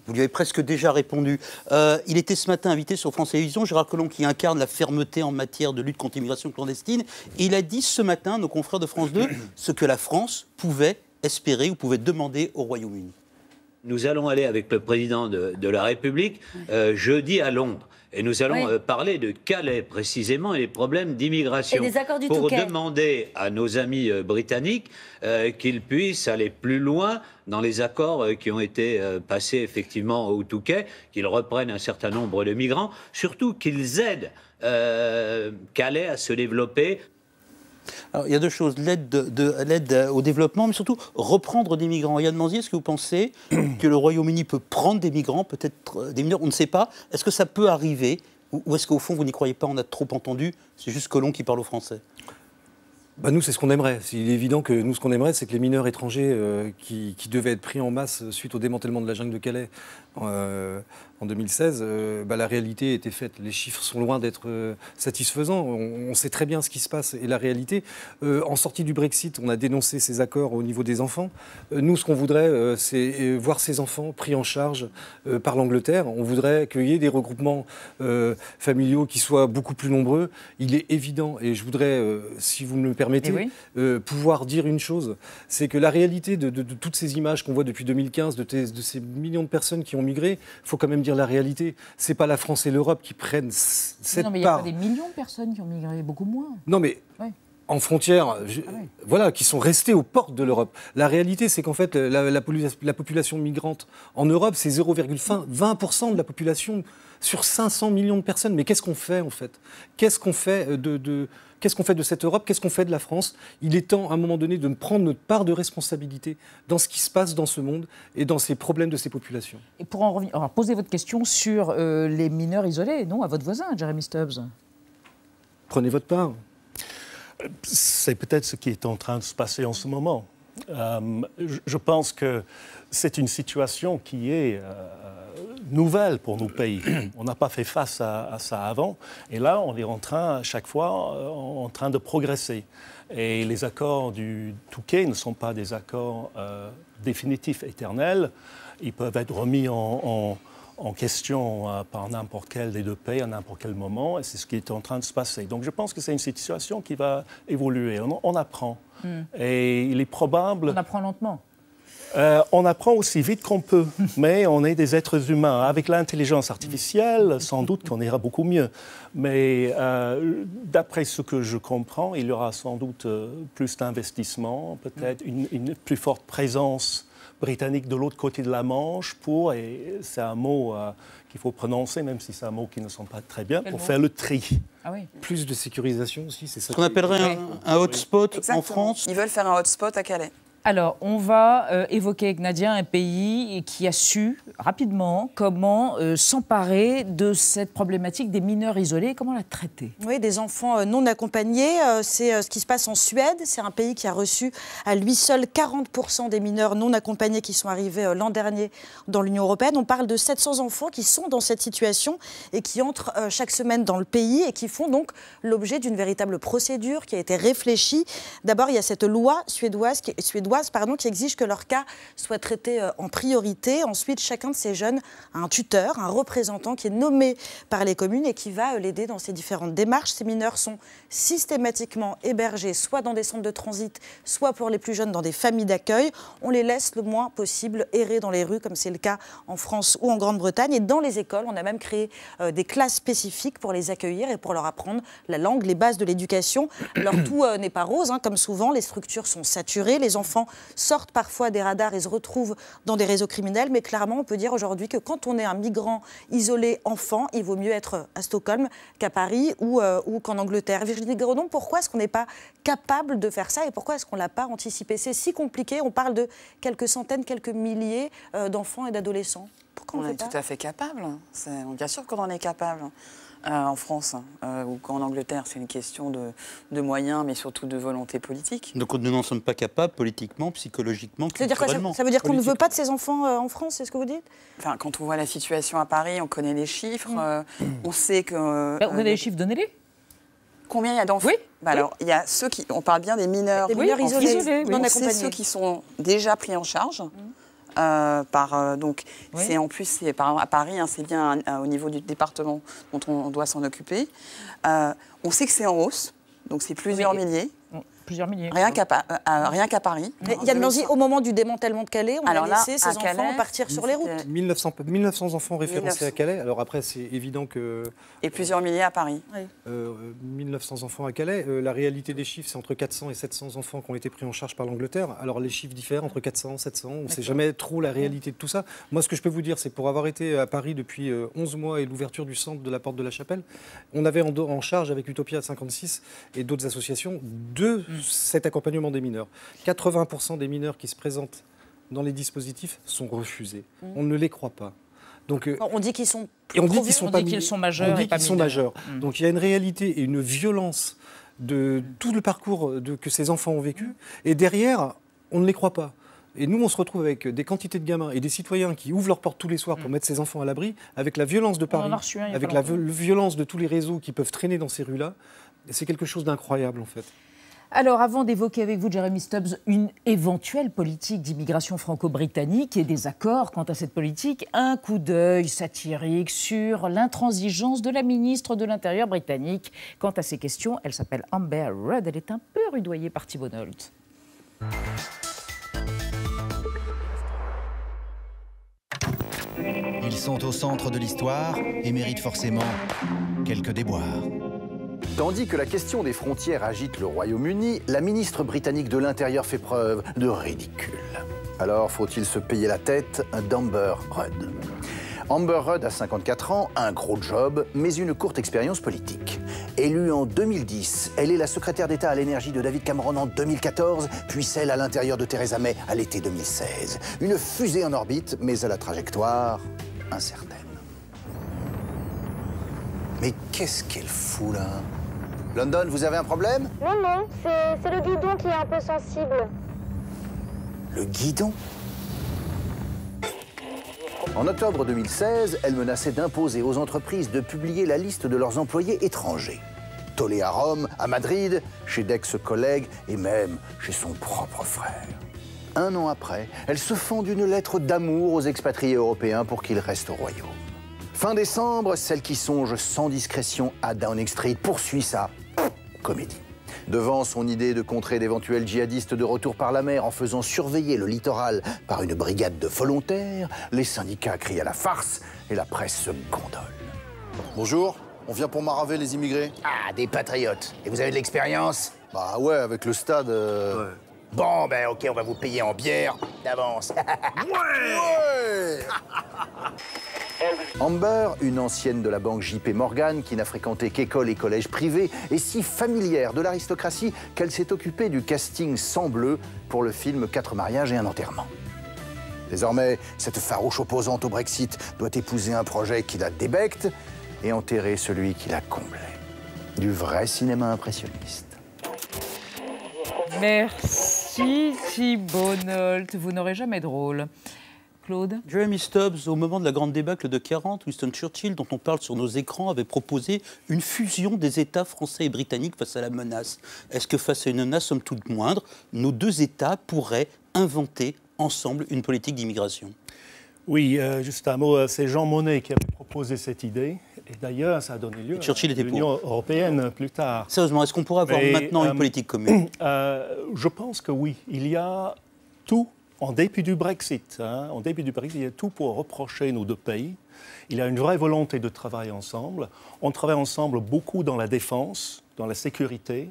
Vous lui avez presque déjà répondu. Il était ce matin invité sur France Télévisions, Gérard Collomb, qui incarne la fermeté en matière de lutte contre l'immigration clandestine. Et il a dit ce matin, nos confrères de France 2, ce que la France pouvait espérer ou pouvait demander au Royaume-Uni. Nous allons aller avec le président de la République jeudi à Londres. Et nous allons parler de Calais précisément et des problèmes d'immigration. Pour demander à nos amis britanniques qu'ils puissent aller plus loin dans les accords qui ont été passés effectivement au Touquet, qu'ils reprennent un certain nombre de migrants, surtout qu'ils aident Calais à se développer. Alors, il y a deux choses, l'aide au développement, mais surtout reprendre des migrants. Yann Manzier, est-ce que vous pensez que le Royaume-Uni peut prendre des migrants, peut-être des mineurs, on ne sait pas. Est-ce que ça peut arriver ou est-ce qu'au fond, vous n'y croyez pas, on a trop entendu, c'est juste Collomb qui parle au français? Nous, c'est ce qu'on aimerait. Il est évident que nous, ce qu'on aimerait, c'est que les mineurs étrangers qui devaient être pris en masse suite au démantèlement de la jungle de Calais en 2016, la réalité était faite. Les chiffres sont loin d'être satisfaisants. On sait très bien ce qui se passe. Et la réalité, en sortie du Brexit, on a dénoncé ces accords au niveau des enfants. Nous, ce qu'on voudrait, c'est voir ces enfants pris en charge par l'Angleterre. On voudrait qu'il y ait des regroupements familiaux qui soient beaucoup plus nombreux. Il est évident, et je voudrais, si vous me le permettez, pouvoir dire une chose, c'est que la réalité de toutes ces images qu'on voit depuis 2015, de ces millions de personnes qui ont migré, il faut quand même dire la réalité. C'est pas la France et l'Europe qui prennent cette part. Non, mais il n'y a pas des millions de personnes qui ont migré, beaucoup moins. Non, mais en frontière, voilà, qui sont restés aux portes de l'Europe. La réalité, c'est qu'en fait, la population migrante en Europe, c'est 0,20% de la population sur 500 millions de personnes. Mais qu'est-ce qu'on fait, en fait? Qu'est-ce qu'on fait Qu'est-ce qu'on fait de cette Europe? Qu'est-ce qu'on fait de la France? Il est temps, à un moment donné, de prendre notre part de responsabilité dans ce qui se passe dans ce monde et dans ces problèmes de ces populations. Et pour en revenir, poser votre question sur les mineurs isolés, non, à votre voisin, Jeremy Stubbs. Prenez votre part. C'est peut-être ce qui est en train de se passer en ce moment. Je pense que c'est une situation qui est nouvelle pour nos pays. On n'a pas fait face à ça avant. Et là, on est en train, à chaque fois, en train de progresser. Et les accords du Touquet ne sont pas des accords définitifs, éternels. Ils peuvent être remis en question par n'importe quel des deux pays à n'importe quel moment. Et c'est ce qui est en train de se passer. Donc je pense que c'est une situation qui va évoluer. On apprend. Et il est probable... On apprend lentement. On apprend aussi vite qu'on peut, mais on est des êtres humains. Avec l'intelligence artificielle, sans doute qu'on ira beaucoup mieux. Mais d'après ce que je comprends, il y aura sans doute plus d'investissement, peut-être une plus forte présence britannique de l'autre côté de la Manche pour, et c'est un mot qu'il faut prononcer, même si c'est un mot qui ne sonne pas très bien, pour faire le tri. Ah oui. Plus de sécurisation aussi, c'est ça. Ce qu'on appellerait un hotspot en France. Ils veulent faire un hotspot à Calais. Alors, on va évoquer avec Nadia un pays qui a su rapidement comment s'emparer de cette problématique des mineurs isolés, comment la traiter. Oui, des enfants non accompagnés, c'est ce qui se passe en Suède. C'est un pays qui a reçu à lui seul 40% des mineurs non accompagnés qui sont arrivés l'an dernier dans l'Union européenne. On parle de 700 enfants qui sont dans cette situation et qui entrent chaque semaine dans le pays et qui font donc l'objet d'une véritable procédure qui a été réfléchie. D'abord, il y a cette loi suédoise qui exige que leur cas soit traité en priorité. Ensuite, chacun de ces jeunes a un tuteur, un représentant qui est nommé par les communes et qui va l'aider dans ces différentes démarches. Ces mineurs sont systématiquement hébergés soit dans des centres de transit, soit pour les plus jeunes dans des familles d'accueil. On les laisse le moins possible errer dans les rues, comme c'est le cas en France ou en Grande-Bretagne. Et dans les écoles, on a même créé des classes spécifiques pour les accueillir et pour leur apprendre la langue, les bases de l'éducation. Alors tout n'est pas rose, comme souvent, les structures sont saturées, les enfants enfants sortent parfois des radars et se retrouvent dans des réseaux criminels. Mais clairement, on peut dire aujourd'hui que quand on est un migrant isolé enfant, il vaut mieux être à Stockholm qu'à Paris ou qu'en Angleterre. Virginie Gredon, pourquoi est-ce qu'on n'est pas capable de faire ça et pourquoi est-ce qu'on ne l'a pas anticipé? C'est si compliqué, on parle de quelques centaines, quelques milliers d'enfants et d'adolescents. Pourquoi on est tout à fait capable. Bien sûr qu'on en est capable. En France ou qu'en Angleterre, c'est une question de moyens, mais surtout de volonté politique. Donc nous n'en sommes pas capables politiquement, psychologiquement, culturellement. Ça veut dire qu'on ne veut pas de ces enfants en France, c'est ce que vous dites? Enfin, quand on voit la situation à Paris, on connaît les chiffres, on sait que... Vous avez les chiffres, donnez-les. Combien il y a d'enfants? Alors, il y a ceux qui... On parle bien des mineurs, isolés, non accompagnés. C'est ceux qui sont déjà pris en charge. C'est en plus à Paris, c'est bien au niveau du département dont on doit s'en occuper. On sait que c'est en hausse, donc c'est plusieurs milliers. Plusieurs milliers. Rien qu'à Paris. Yann Lanzy, au moment du démantèlement de Calais, on a laissé ces enfants partir sur les routes. 1900 enfants référencés à Calais. Alors après, c'est évident que... Et plusieurs milliers à Paris. 1900 enfants à Calais. La réalité des chiffres, c'est entre 400 et 700 enfants qui ont été pris en charge par l'Angleterre. Alors les chiffres diffèrent entre 400 et 700. On ne sait jamais trop la réalité de tout ça. Moi, ce que je peux vous dire, c'est pour avoir été à Paris depuis 11 mois et l'ouverture du centre de la Porte de la Chapelle, on avait en charge avec Utopia 56 et d'autres associations cet accompagnement des mineurs. 80% des mineurs qui se présentent dans les dispositifs sont refusés. On ne les croit pas. Donc, on dit qu'ils sont majeurs. On dit qu'ils sont majeurs. Donc il y a une réalité et une violence de tout le parcours que ces enfants ont vécu. Et derrière, on ne les croit pas. Et nous, on se retrouve avec des quantités de gamins et des citoyens qui ouvrent leurs portes tous les soirs pour mettre ces enfants à l'abri, avec la violence de Paris, avec la violence de tous les réseaux qui peuvent traîner dans ces rues-là. C'est quelque chose d'incroyable, en fait. Alors, avant d'évoquer avec vous, Jeremy Stubbs, une éventuelle politique d'immigration franco-britannique et des accords quant à cette politique, un coup d'œil satirique sur l'intransigeance de la ministre de l'Intérieur britannique. Quant à ces questions, elle s'appelle Amber Rudd. Elle est un peu rudoyée par Thibault Nolte. Ils sont au centre de l'histoire et méritent forcément quelques déboires. Tandis que la question des frontières agite le Royaume-Uni, la ministre britannique de l'Intérieur fait preuve de ridicule. Alors, faut-il se payer la tête d'Amber Rudd? Amber Rudd a 54 ans, un gros job, mais une courte expérience politique. Élue en 2010, elle est la secrétaire d'État à l'énergie de David Cameron en 2014, puis celle à l'intérieur de Theresa May à l'été 2016. Une fusée en orbite, mais à la trajectoire incertaine. Mais qu'est-ce qu'elle fout là? London, vous avez un problème? Non, c'est le guidon qui est un peu sensible. Le guidon? En octobre 2016, elle menaçait d'imposer aux entreprises de publier la liste de leurs employés étrangers. Tollé à Rome, à Madrid, chez d'ex-collègues et même chez son propre frère. Un an après, elle se fend d'une lettre d'amour aux expatriés européens pour qu'ils restent royaux. Fin décembre, celle qui songe sans discrétion à Downing Street poursuit sa comédie. Devant son idée de contrer d'éventuels djihadistes de retour par la mer en faisant surveiller le littoral par une brigade de volontaires, les syndicats crient à la farce et la presse se gondole. Bonjour, on vient pour maraver les immigrés. Ah, des patriotes. Et vous avez de l'expérience? Bah ouais, avec le stade... Ouais. Bon, ben ok, on va vous payer en bière d'avance. Ouais. Amber, une ancienne de la banque JP Morgan qui n'a fréquenté qu'école et collège privé, est si familière de l'aristocratie qu'elle s'est occupée du casting sang bleu pour le film 4 mariages et un enterrement. Désormais, cette farouche opposante au Brexit doit épouser un projet qui la débecte et enterrer celui qui la comblait. Du vrai cinéma impressionniste. Merci Thibault Nolte, vous n'aurez jamais de rôle. Claude? Jeremy Stubbs, au moment de la grande débâcle de 40, Winston Churchill, dont on parle sur nos écrans, avait proposé une fusion des États français et britanniques face à la menace. Est-ce que face à une menace, somme toute moindre, nos deux États pourraient inventer ensemble une politique d'immigration? Oui, juste un mot, c'est Jean Monnet qui avait proposé cette idée. Et d'ailleurs, ça a donné lieu à l'Union européenne plus tard. Sérieusement, est-ce qu'on pourrait avoir maintenant une politique commune? Je pense que oui. Il y a tout, en dépit du Brexit, il y a tout pour reprocher nos deux pays. Il y a une vraie volonté de travailler ensemble. On travaille ensemble beaucoup dans la défense, dans la sécurité.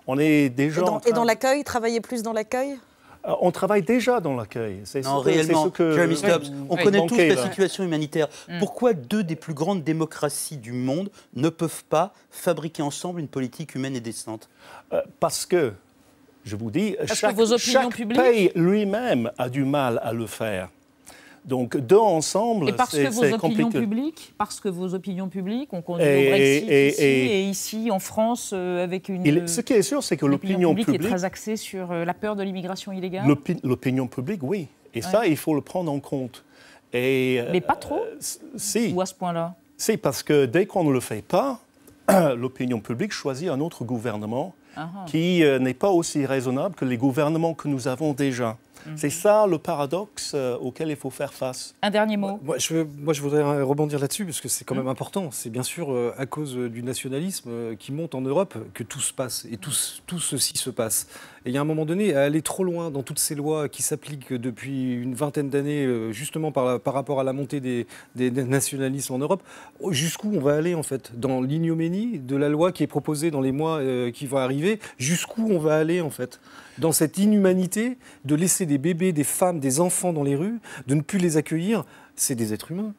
On est déjà et dans l'accueil, travailler plus dans l'accueil? On travaille déjà dans l'accueil. Non, réellement, Jeremy Stubbs, on connaît tous la situation humanitaire. Pourquoi deux des plus grandes démocraties du monde ne peuvent pas fabriquer ensemble une politique humaine et décente? Parce que, je vous dis, chaque pays lui-même a du mal à le faire. Donc, deux ensemble, c'est compliqué. Parce que vos opinions publiques ont conduit au Brexit ici et ici en France avec une... Ce qui est sûr, c'est que l'opinion publique est très axée sur la peur de l'immigration illégale. L'opinion publique, oui. Et ça, il faut le prendre en compte. Mais pas trop Si. Ou à ce point-là? Si, parce que dès qu'on ne le fait pas, l'opinion publique choisit un autre gouvernement qui n'est pas aussi raisonnable que les gouvernements que nous avons déjà. C'est ça le paradoxe auquel il faut faire face. Un dernier mot. Moi, je voudrais rebondir là-dessus, parce que c'est quand même important. C'est bien sûr à cause du nationalisme qui monte en Europe que tout se passe, et tout ceci se passe. Et il y a un moment donné, à aller trop loin dans toutes ces lois qui s'appliquent depuis une vingtaine d'années, justement par rapport à la montée des nationalismes en Europe, jusqu'où on va aller, en fait, dans l'ignominie de la loi qui est proposée dans les mois qui vont arriver, jusqu'où on va aller, en fait, dans cette inhumanité de laisser des bébés, des femmes, des enfants dans les rues, de ne plus les accueillir. C'est des êtres humains.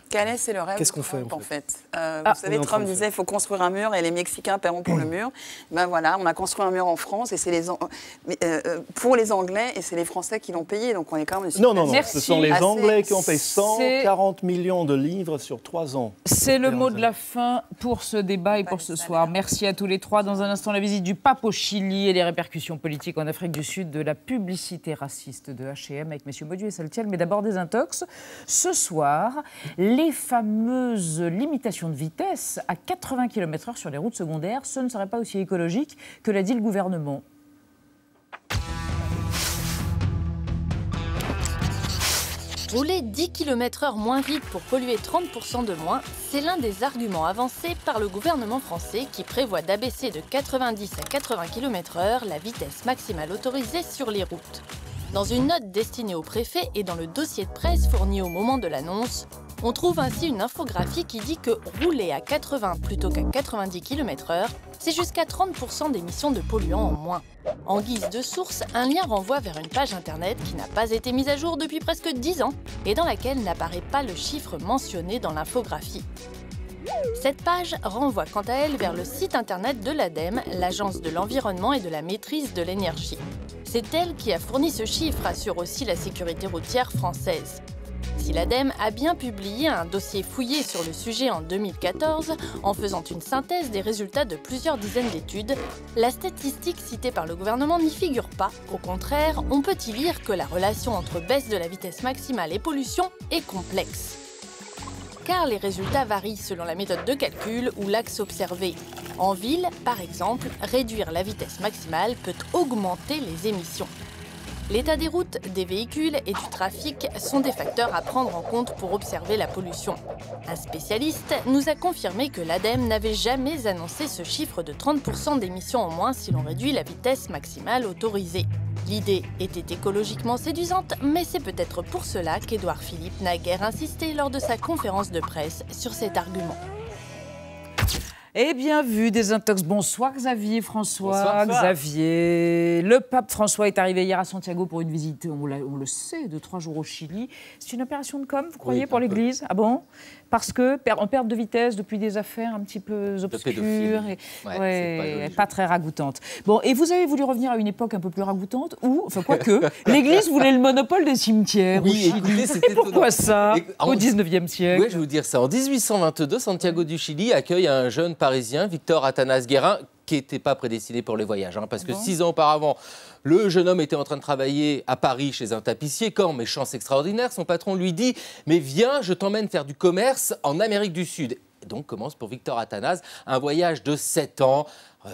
Calais, c'est le rêve Qu'est-ce qu'on de Trump, fait, en fait. Vous savez, Trump disait qu'il faut construire un mur et les Mexicains paieront pour le mur. Ben voilà, on a construit un mur en France et c'est pour les Anglais et c'est les Français qui l'ont payé. Donc on est quand même... Non, ce sont les Anglais qui ont payé 140 millions de livres sur 3 ans. C'est le mot de la fin pour ce débat et pour ce soir. Merci à tous les trois. Dans un instant, la visite du pape au Chili et les répercussions politiques en Afrique du Sud de la publicité raciste de H&M avec messieurs Baudu et Saltiel. Mais d'abord des intox. Ce soir, les fameuses limitations de vitesse à 80 km/h sur les routes secondaires, ce ne serait pas aussi écologique que l'a dit le gouvernement. Rouler 10 km/h moins vite pour polluer 30% de moins, c'est l'un des arguments avancés par le gouvernement français qui prévoit d'abaisser de 90 à 80 km/h la vitesse maximale autorisée sur les routes. Dans une note destinée au préfet et dans le dossier de presse fourni au moment de l'annonce, on trouve ainsi une infographie qui dit que rouler à 80 plutôt qu'à 90 km/h, c'est jusqu'à 30% d'émissions de polluants en moins. En guise de source, un lien renvoie vers une page internet qui n'a pas été mise à jour depuis presque 10 ans et dans laquelle n'apparaît pas le chiffre mentionné dans l'infographie. Cette page renvoie quant à elle vers le site internet de l'ADEME, l'Agence de l'environnement et de la maîtrise de l'énergie. C'est elle qui a fourni ce chiffre, assure aussi la sécurité routière française. Si l'ADEME a bien publié un dossier fouillé sur le sujet en 2014, en faisant une synthèse des résultats de plusieurs dizaines d'études, la statistique citée par le gouvernement n'y figure pas. Au contraire, on peut y lire que la relation entre baisse de la vitesse maximale et pollution est complexe. Car les résultats varient selon la méthode de calcul ou l'axe observé. En ville, par exemple, réduire la vitesse maximale peut augmenter les émissions. L'état des routes, des véhicules et du trafic sont des facteurs à prendre en compte pour observer la pollution. Un spécialiste nous a confirmé que l'ADEME n'avait jamais annoncé ce chiffre de 30% d'émissions en moins si l'on réduit la vitesse maximale autorisée. L'idée était écologiquement séduisante, mais c'est peut-être pour cela qu'Édouard Philippe n'a guère insisté lors de sa conférence de presse sur cet argument. Et bien vu, des intox. Bonsoir Xavier, François. Bonsoir. Xavier. Le pape François est arrivé hier à Santiago pour une visite, on le sait, de 3 jours au Chili. C'est une opération de com, vous croyez, pour l'Église? Ah bon? Parce que en perte de vitesse depuis des affaires un petit peu obscures et pas très ragoûtantes. Bon, et vous avez voulu revenir à une époque un peu plus ragoûtante où, enfin quoique, l'Église voulait le monopole des cimetières au Chili. Et pourquoi ça, au 19e siècle? Oui, je vais vous dire ça. En 1822, Santiago du Chili accueille un jeune Parisien, Victor Atanas Guérin, qui n'était pas prédestiné pour les voyages. Parce que 6 ans auparavant, le jeune homme était en train de travailler à Paris chez un tapissier quand, mais chance extraordinaire, son patron lui dit « Mais viens, je t'emmène faire du commerce en Amérique du Sud ». Donc commence pour Victor Atanas un voyage de 7 ans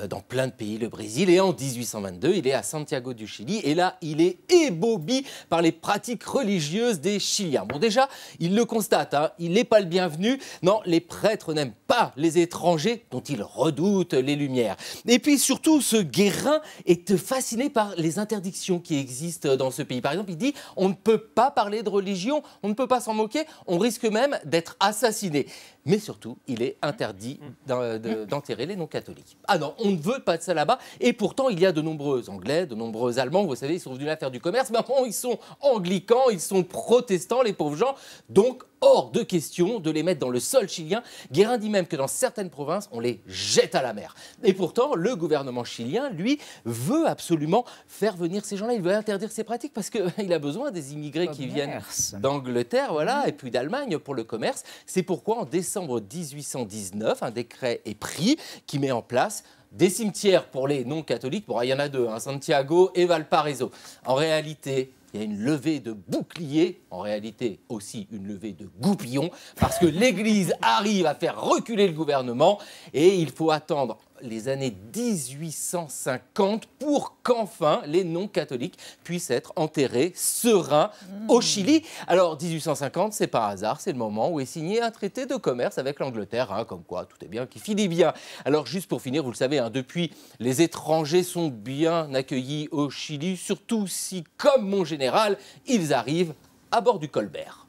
dans plein de pays, le Brésil. Et en 1822, il est à Santiago du Chili. Et là, il est ébaubé par les pratiques religieuses des Chiliens. Bon, déjà, il le constate, il n'est pas le bienvenu. Non, les prêtres n'aiment pas les étrangers dont ils redoutent les lumières. Et puis surtout, ce Guérin est fasciné par les interdictions qui existent dans ce pays. Par exemple, il dit on ne peut pas parler de religion, on ne peut pas s'en moquer, on risque même d'être assassiné. Mais surtout, il est interdit d'enterrer les non-catholiques. Ah non, on ne veut pas de ça là-bas. Et pourtant, il y a de nombreux Anglais, de nombreux Allemands, vous savez, ils sont venus là faire du commerce. Mais bon, ils sont anglicans, ils sont protestants, les pauvres gens. Donc, hors de question de les mettre dans le sol chilien. Guérin dit même que dans certaines provinces, on les jette à la mer. Et pourtant, le gouvernement chilien, lui, veut absolument faire venir ces gens-là. Il veut interdire ces pratiques parce qu'il a besoin des immigrés qui viennent d'Angleterre, voilà, et puis d'Allemagne pour le commerce. C'est pourquoi, en décembre 1819, un décret est pris qui met en place des cimetières pour les non-catholiques. Bon, il y en a deux, Santiago et Valparaiso. En réalité, il y a une levée de boucliers, en réalité aussi une levée de goupillons, parce que l'Église arrive à faire reculer le gouvernement et il faut attendre les années 1850 pour qu'enfin les non-catholiques puissent être enterrés sereins au Chili. Alors 1850, c'est pas hasard, c'est le moment où est signé un traité de commerce avec l'Angleterre, comme quoi tout est bien qui finit bien. Alors juste pour finir, vous le savez, depuis, les étrangers sont bien accueillis au Chili, surtout si, comme mon général, ils arrivent à bord du Colbert.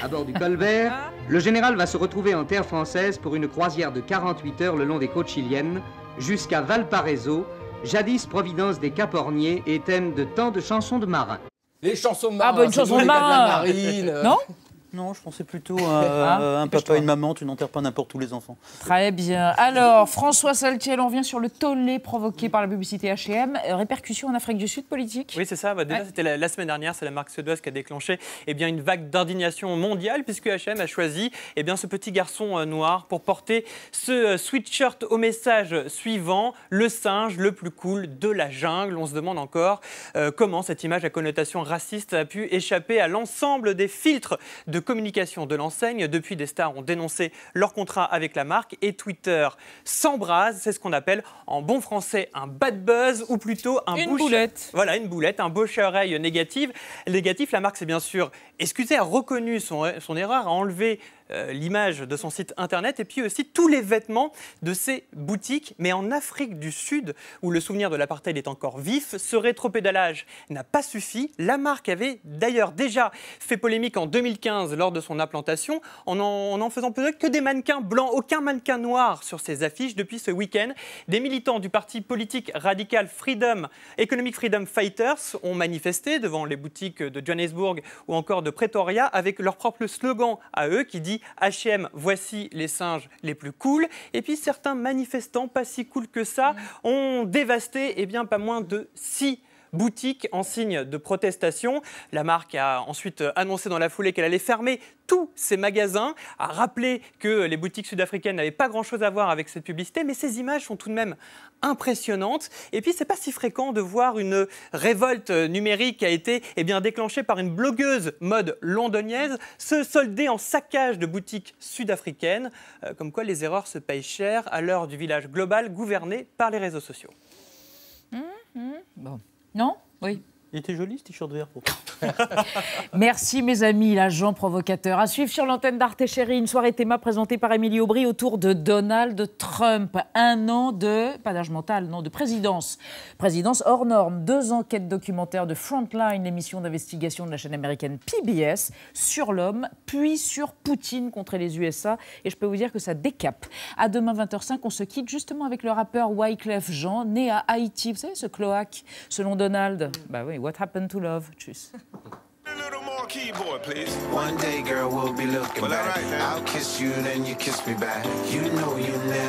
À bord du Colbert, le général va se retrouver en terre française pour une croisière de 48 heures le long des côtes chiliennes, jusqu'à Valparaiso, jadis providence des Caporniers et thème de tant de chansons de marins. Les chansons de marins, une chanson de marin. Non ? Non, je pensais plutôt à un papa et une maman, tu n'enterres pas n'importe où les enfants. Très bien. Alors, François Saltiel, on revient sur le tollé provoqué par la publicité H&M. Répercussions en Afrique du Sud, politique ? Oui, c'est ça. Déjà, c'était la semaine dernière, c'est la marque suédoise qui a déclenché une vague d'indignation mondiale, puisque H&M a choisi ce petit garçon noir pour porter ce sweatshirt au message suivant, le singe le plus cool de la jungle. On se demande encore comment cette image à connotation raciste a pu échapper à l'ensemble des filtres de communication de l'enseigne. Depuis, des stars ont dénoncé leur contrat avec la marque et Twitter s'embrase. C'est ce qu'on appelle en bon français un bad buzz ou plutôt une boulette. Voilà, une boulette, un bouche à oreille négatif. La marque s'est bien sûr excusée, a reconnu son erreur, a enlevé l'image de son site internet et puis aussi tous les vêtements de ses boutiques. Mais en Afrique du Sud, où le souvenir de l'apartheid est encore vif, ce rétropédalage n'a pas suffi. La marque avait d'ailleurs déjà fait polémique en 2015 lors de son implantation en faisant peut-être que des mannequins blancs, aucun mannequin noir sur ses affiches. Depuis ce week-end, des militants du parti politique radical Economic Freedom Fighters ont manifesté devant les boutiques de Johannesburg ou encore de Pretoria avec leur propre slogan à eux qui dit H&M, voici les singes les plus cools. Et puis certains manifestants, pas si cool que ça, ont dévasté pas moins de 6 boutiques en signe de protestation. La marque a ensuite annoncé dans la foulée qu'elle allait fermer tous ses magasins, a rappelé que les boutiques sud-africaines n'avaient pas grand-chose à voir avec cette publicité, mais ces images sont tout de même impressionnantes. Et puis, c'est pas si fréquent de voir une révolte numérique qui a été déclenchée par une blogueuse mode londonienne se solder en saccage de boutiques sud-africaines, comme quoi les erreurs se payent cher à l'heure du village global gouverné par les réseaux sociaux. Bon. Non ? Oui. Il était joli ce t-shirt vert. Merci mes amis, l'agent provocateur. À suivre sur l'antenne d'Arte Chérie, une soirée théma présentée par Émilie Aubry autour de Donald Trump. 1 an de, pas d'âge mental, non, de présidence. Présidence hors norme. 2 enquêtes documentaires de Frontline, l'émission d'investigation de la chaîne américaine PBS, sur l'homme, puis sur Poutine contre les USA. Et je peux vous dire que ça décape. À demain 20h05, on se quitte justement avec le rappeur Wyclef Jean, né à Haïti. Vous savez, ce cloaque, selon Donald. Bah oui, what happened to love? Tchuss. Keyboard, please. One day, girl, we'll be looking back. I'll kiss you, then you kiss me back. You know you never